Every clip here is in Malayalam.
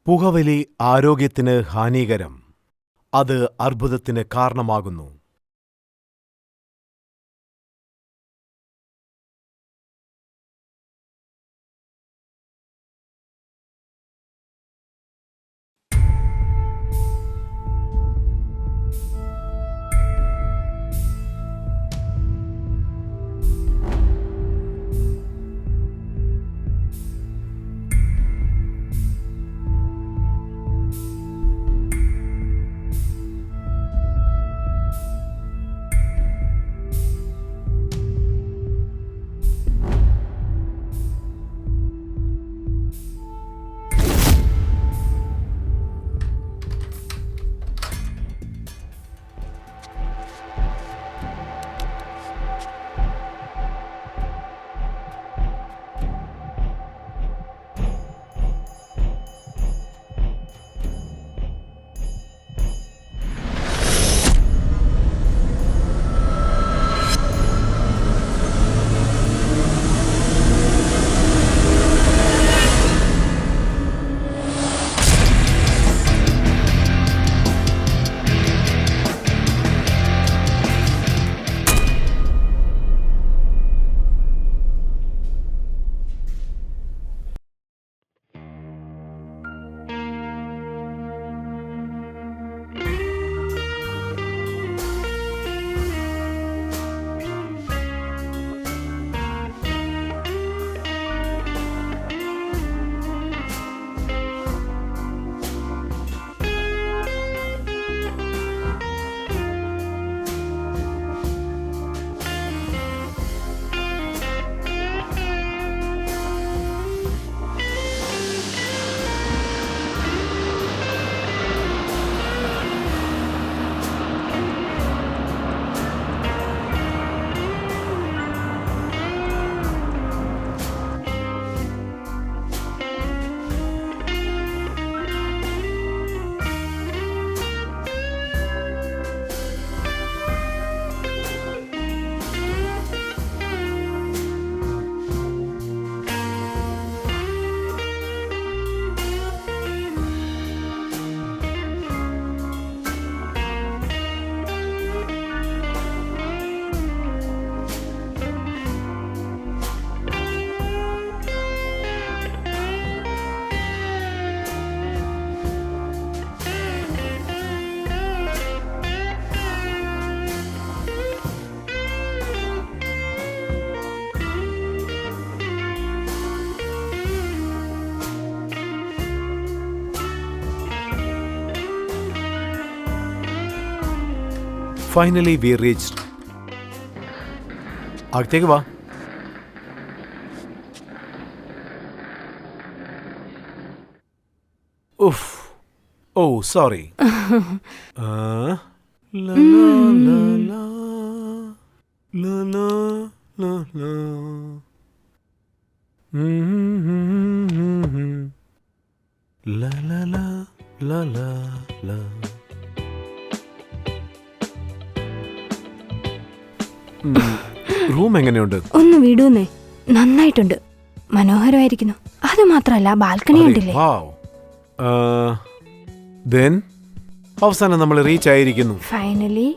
പുകവലി ആരോഗ്യത്തിന് ഹാനികരം. അത് അർബുദത്തിന് കാരണമാകുന്നു. Finally, we reached. അകത്തേക്ക് വാ. ഉഫ്. ഓ സോറി. റൂം എങ്ങനെയുണ്ട്? ഒന്ന് വിടൂന്നേ. നന്നായിട്ടുണ്ട്, മനോഹരമായിരിക്കുന്നു. അത് മാത്രല്ല, ബാൽക്കണി ഉണ്ടല്ലേ. Then അവസാനം നമ്മൾ റീച്ച് ആയിരിക്കുന്നു. ഫൈനലി.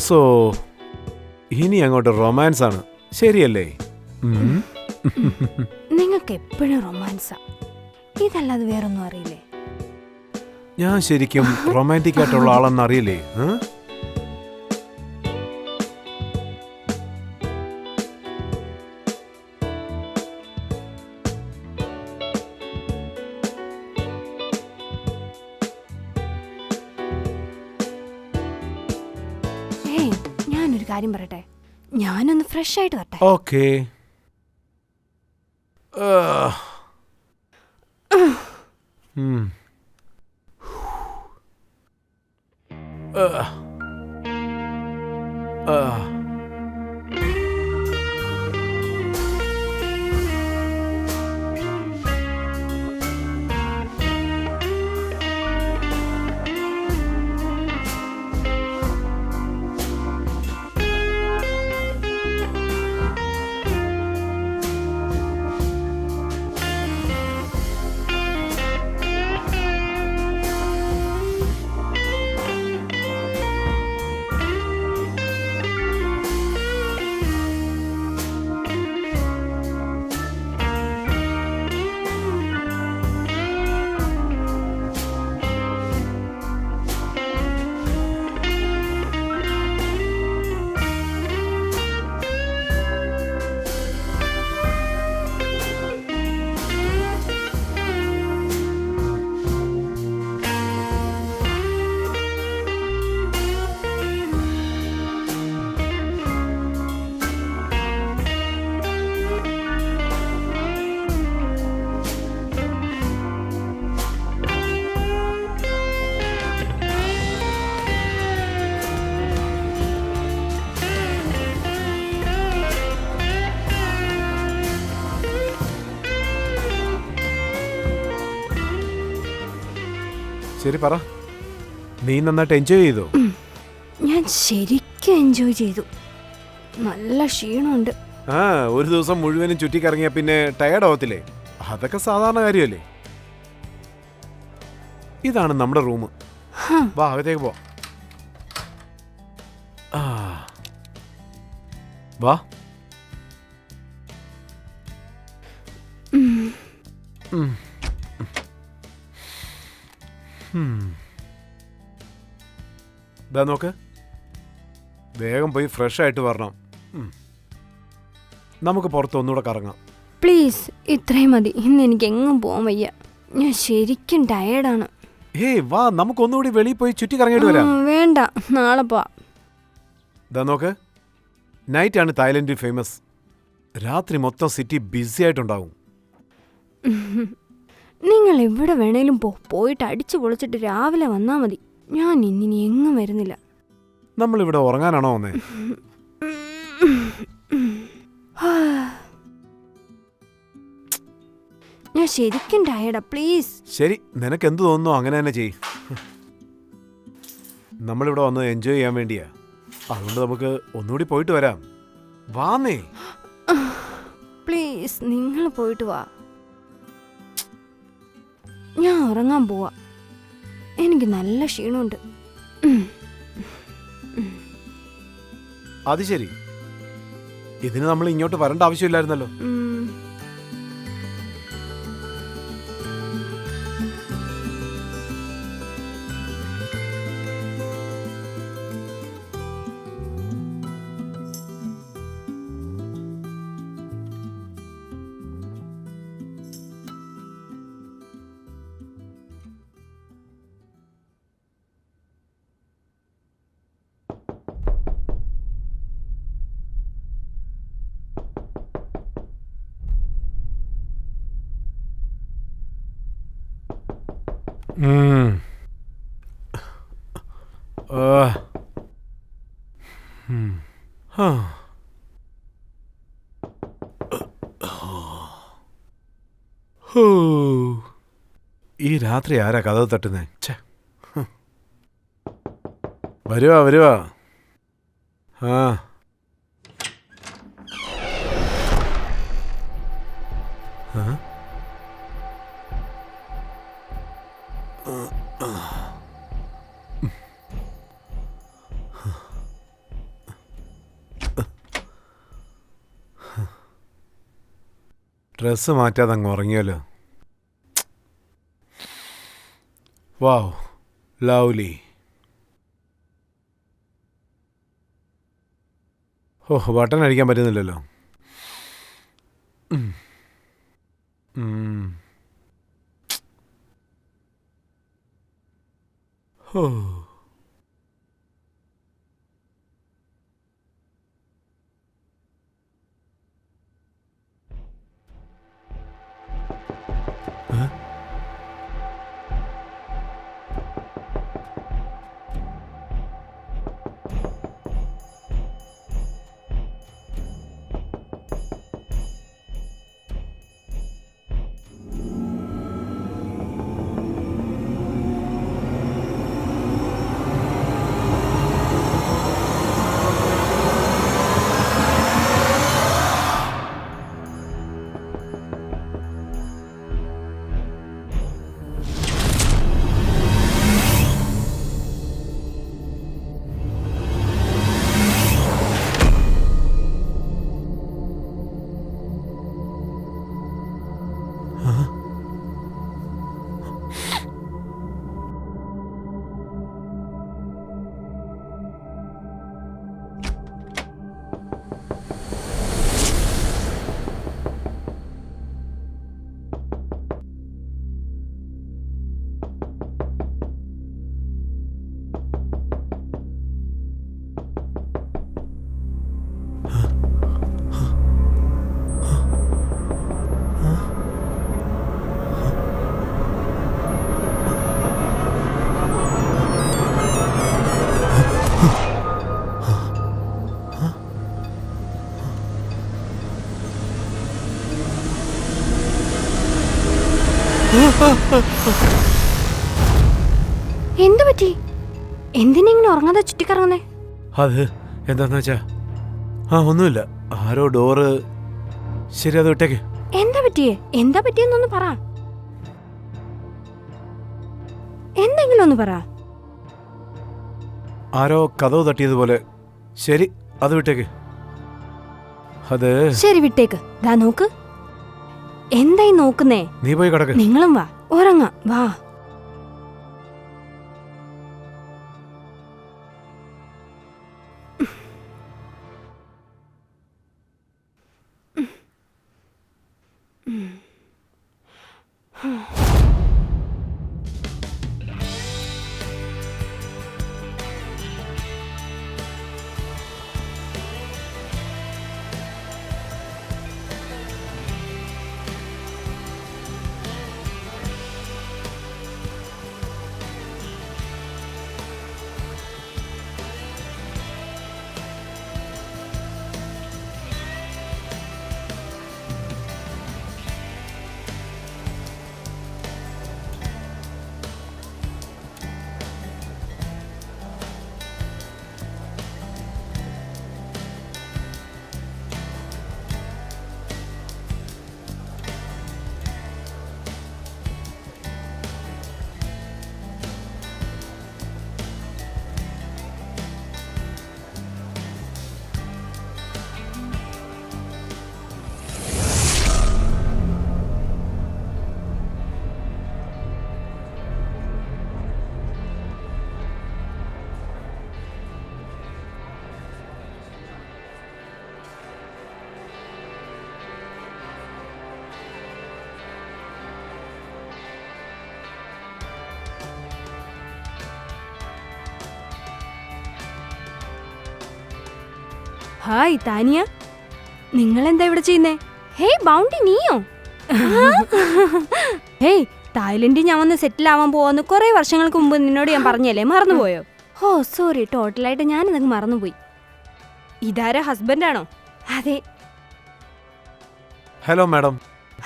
സോ ഇനി അങ്ങോട്ട് റൊമാൻസ് ആണ്, ശരിയല്ലേ? നിങ്ങൾക്ക് എപ്പോഴും റൊമാൻസാ, ഇതല്ലാതെ വേറൊന്നും അറിയില്ലേ? ഞാൻ ശരിക്കും റൊമാൻറ്റിക് ആയിട്ടുള്ള ആളെന്ന് അറിയില്ലേ? ഞാനൊരു കാര്യം പറയട്ടെ, ഞാനൊന്ന് ഫ്രഷ് ആയിട്ട് വരട്ടെ. ഓക്കേ. ശരി പറ, നീ നന്നായിട്ട് എൻജോയ് ചെയ്തോ? ഞാൻ ശരിക്കും എൻജോയ് ചെയ്തു. നല്ല ക്ഷീണമുണ്ട്. ആ, ഒരു ദിവസം മുഴുവനും ചുറ്റിക്കറങ്ങിയ പിന്നെ ടയർഡ് ആവത്തില്ലേ? അതൊക്കെ സാധാരണ കാര്യമല്ലേ. ഇതാണ് നമ്മുടെ റൂം. വാ, അകത്തേക്ക് പോ. ആ, വാ. ഉം. ദാ നോക്ക്, വേഗം പോയി ഫ്രഷ് ആയിട്ട് വരണം. നമുക്ക് പുറത്ത് ഒന്നുകൂടെ കറങ്ങാം. പ്ലീസ്, ഇത്രയും മതി. ഇന്ന് എനിക്ക് എങ്ങും പോകാൻ വയ്യ. ഞാൻ ശരിക്കും ടയേർഡാണ്. ഏയ് വാ, നമുക്ക് ഒന്നുകൂടി വെളിയിൽ പോയി ചുറ്റി കറങ്ങിയിട്ട് വരാം. വേണ്ട, നാളെ പോവാം. ദാ നോക്ക്, നൈറ്റാണ് തായ്ലൻഡിൽ ഫേമസ്. രാത്രി മൊത്തം സിറ്റി ബിസി ആയിട്ടുണ്ടാവും. നിങ്ങൾ എവിടെ വേണേലും പോയിട്ട് അടിച്ചു പൊളിച്ചിട്ട് രാവിലെ വന്നാൽ മതി. ഞാൻ ഇന്നിനി എങ്ങും വരുന്നില്ല. നമ്മളിവിടെ ഉറങ്ങാനാണോ വന്നേ? ഞാൻ ശരിക്കും ടയേർഡാ. പ്ലീസ്. ശരി, നിനക്ക് എന്ത് തോന്നുന്നു അങ്ങനെ തന്നെ ചെയ്. നമ്മളിവിടെ വന്ന് എൻജോയ് ചെയ്യാൻ വേണ്ടിയാ. അതുകൊണ്ട് നമുക്ക് ഒന്നുകൂടി പോയിട്ട് വരാം. വാന്നേ. പ്ലീസ്, നിങ്ങൾ പോയിട്ട് വാ. ഞാൻ ഉറങ്ങാൻ പോവാ. എനിക്ക് നല്ല ക്ഷീണമുണ്ട്. അത് ശരി, ഇതിന് നമ്മൾ ഇങ്ങോട്ട് വരേണ്ട ആവശ്യമില്ലായിരുന്നല്ലോ. ഈ രാത്രി ആരാ കഥ തട്ടുന്നേ? വരുവാ വരുവാ. ആ, ഡ്രസ്സ് മാറ്റാതെ അങ്ങ് ഉറങ്ങിയല്ലോ. വാവ്, ലവ്ലി. ഓ, ബട്ടൺ അടിക്കാൻ പറ്റുന്നില്ലല്ലോ. ഓ, എന്തു പറ്റി? എന്തിനെങ്ങനെ ഉറങ്ങാതെ ചുറ്റിക്കറങ്ങുന്നേ? അത് എന്താന്ന് വെച്ചാ ഒന്നുമില്ല. ആരോ ഡോറ്. ശരി, അത് വിട്ടേക്ക്. എന്താ പറ്റിയേ? എന്താ പറ്റിയെന്നൊന്ന് പറ. എന്തെങ്കിലും ഒന്ന് പറ. ആരോ കതവ് തട്ടിയതുപോലെ. ശരി, അത് വിട്ടേക്ക്. അത് ശരി, വിട്ടേക്ക്. ദാ നോക്ക്. എന്തായി നോക്കുന്നേ? നീ പോയി കിടക്ക്. നിങ്ങളും വാ, ഉറങ്ങാം. വാ. ഹായ് താനിയ, നിങ്ങളെന്താ ഇവിടെ ചെയ്യുന്നേ? ഹേയ് ബൗണ്ടി, നീയോ? ഹേയ്, തായ്ലൻഡിൽ ഞാൻ വന്ന് സെറ്റിൽ ആവാൻ പോവാന്ന് കുറെ വർഷങ്ങൾക്ക് മുമ്പ് നിന്നോട് ഞാൻ പറഞ്ഞല്ലേ, മറന്നുപോയോ? ഓ സോറി, ടോട്ടലായിട്ട് ഞാനിതങ്ങ് മറന്നുപോയി. ഇതാരാ, ഹസ്ബൻഡാണോ? അതെ. Hello madam.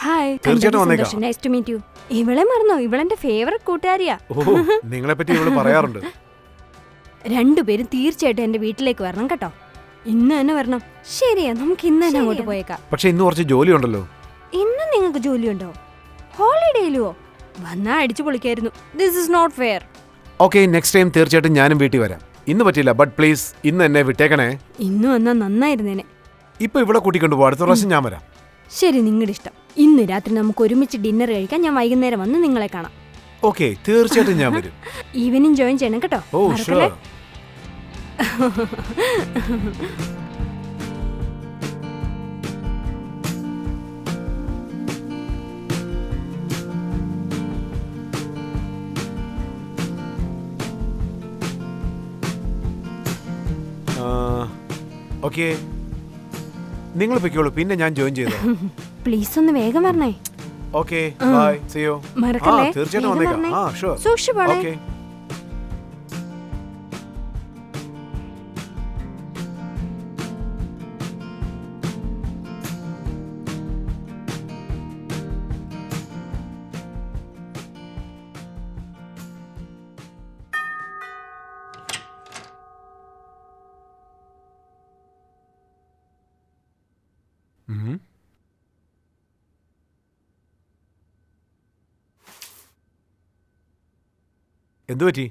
ഹായ്, തീർച്ചയായിട്ടും വന്നേക്കാം. Nice to meet you. ഇവളെ മറന്നോ? ഇവളെന്റെ ഫേവറേറ്റ് കൂട്ടുകാരിയാ. ഓ, നിങ്ങളെ പറ്റി ഇവള് പറയാറുണ്ട്. രണ്ടുപേരും തീർച്ചയായിട്ടും എന്റെ വീട്ടിലേക്ക് വരണം കേട്ടോ. ഇന്ന് തന്നെ വരണം. ശരിയാ, നമുക്ക് ഇന്ന് തന്നെ അങ്ങോട്ട് പോയേക്കാം. പക്ഷെ ഇന്ന് കുറച്ച് ജോലി ഉണ്ടല്ലോ. ഇന്ന് നിങ്ങൾക്ക് ജോലിയുണ്ടോ? ഹോളിഡേയിലോ? വന്നാ അടിച്ചു പൊളിക്കായിരുന്നു. This is not fair. Okay, next time തീർച്ചയായിട്ടും ഞാനും വീട്ടിൽ വരാം. ഇന്ന് പറ്റില്ല, ബട്ട് പ്ലീസ് ഇന്ന് എന്നെ വിട്ടേക്കണേ. ഇന്ന് വന്നാ നന്നായിരുന്നേനെ. ഇപ്പൊ ഇവിടെ കൂട്ടിക്കൊണ്ടു പോകും. അടുത്ത പ്രാവശ്യം ഞാൻ വരാം. ശരി, നിങ്ങളുടെ ഇഷ്ടം. ഇന്ന് രാത്രി നമുക്ക് ഒരുമിച്ച് ഡിന്നർ കഴിക്കാൻ ഞാൻ വൈകുന്നേരം വന്ന് നിങ്ങളെ കാണാം. ഓക്കെ, തീർച്ചയായിട്ടും ഞാൻ വരും. ഈവനിങ് ജോയിൻ ചെയ്യണം കേട്ടോ. ഓ ഷുവർ. ഓക്കെ, നിങ്ങൾ പൊയ്ക്കോളൂ, പിന്നെ ഞാൻ ജോയിൻ ചെയ്തോ. പ്ലീസ് ഒന്ന് വേഗം വരണേ. Okay, bye, see you. മറക്കല്ലേ, തീർച്ചയായിട്ടും വന്നേക്കാം. ഷുവർ. സൂക്ഷിച്ചു പോണേ. ഓക്കെ. എന്തുപറ്റി?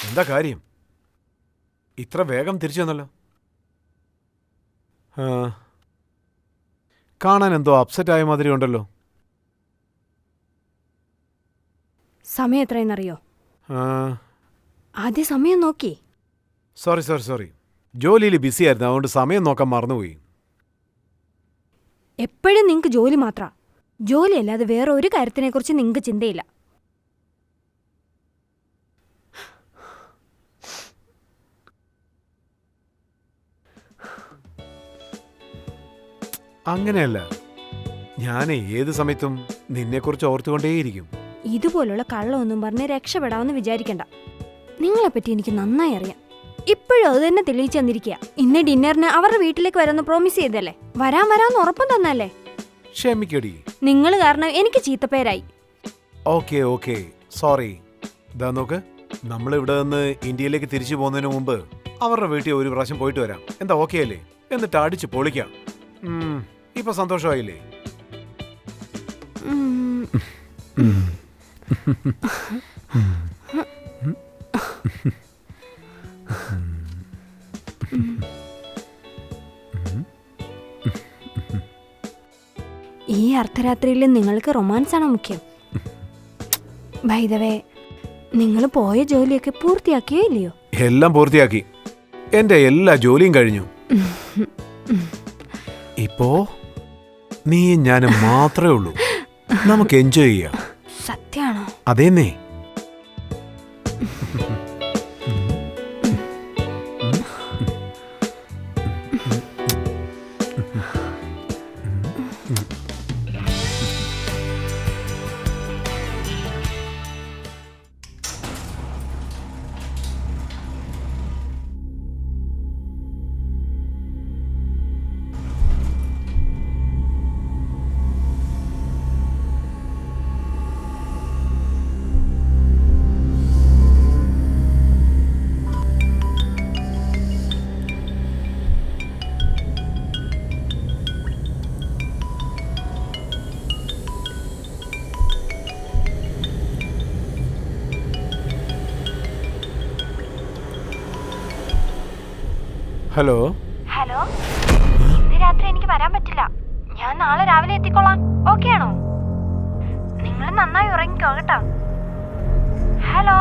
എന്താ കാര്യം? ഇത്ര വേഗം തിരിച്ചു വന്നല്ലോ. കാണാൻ എന്തോ അപ്സെറ്റ് ആയ മാതിരി ഉണ്ടല്ലോ. സമയം എത്രയെന്നറിയോ? ആദ്യ സമയം നോക്കി. സോറി, ജോലിയിൽ ബിസി ആയിരുന്നു, അതുകൊണ്ട് സമയം നോക്കാൻ മറന്നുപോയി. എപ്പോഴും നിങ്ങൾക്ക് ജോലി മാത്ര. ജോലി അല്ലാതെ വേറെ ഒരു കാര്യത്തിനെക്കുറിച്ച് നിങ്ങൾക്ക് ചിന്തയില്ല. അങ്ങനെയല്ല, ഞാൻ ഏത് സമയത്തും നിന്നെക്കുറിച്ച് ഓർത്തുകൊണ്ടേയിരിക്കും. ഇതുപോലുള്ള കള്ളമൊന്നും പറഞ്ഞ് രക്ഷപ്പെടാമെന്ന് വിചാരിക്കണ്ട. നിങ്ങളെപ്പറ്റി എനിക്ക് നന്നായി അറിയാം. ഇപ്പോഴും അത് തന്നെ തെളിയിച്ചു തന്നിരിക്കുക. ഇന്ന് ഡിന്നറിന് അവരുടെ വീട്ടിലേക്ക് വരാമെന്ന് പ്രോമിസ് ചെയ്തല്ലേ? വരാമെന്ന് ഉറപ്പം തന്നല്ലേ? ക്ഷമിക്കടി. നിങ്ങൾ കാരണം എനിക്ക് ചീത്തപ്പേരായി. Okay, sorry. ദാ നോക്ക്, നമ്മളിവിടെ നിന്ന് ഇന്ത്യയിലേക്ക് തിരിച്ചു പോകുന്നതിന് മുമ്പ് അവരുടെ വീട്ടിൽ ഒരു പ്രാവശ്യം പോയിട്ട് വരാം. എന്താ ഓക്കെ അല്ലേ? എന്നിട്ട് അടിച്ച് പൊളിക്കാം. ഇപ്പൊ സന്തോഷമായില്ലേ? ഈ അർദ്ധരാത്രിയിൽ നിങ്ങൾക്ക് റൊമാൻസ് ആണോ മുഖ്യം? ബൈ ദ വേ, നിങ്ങൾ പോയ ജോലിയൊക്കെ പൂർത്തിയാക്കിയോ ഇല്ലയോ? എല്ലാം പൂർത്തിയാക്കി. എന്റെ എല്ലാ ജോലിയും കഴിഞ്ഞു. ഇപ്പോ നീ ഞാനും മാത്രമേ ഉള്ളൂ. നമുക്ക് എൻജോയ് ചെയ്യാം. സത്യാണോ? അതേന്നേ. ഹലോ. ഹലോ, ഇന്ന് രാത്രി എനിക്ക് വരാൻ പറ്റില്ല. ഞാൻ നാളെ രാവിലെ എത്തിക്കോളാം. ഓക്കെ ആണോ? നിങ്ങൾ നന്നായി ഉറങ്ങിക്കോ കേട്ടോ. ഹലോ.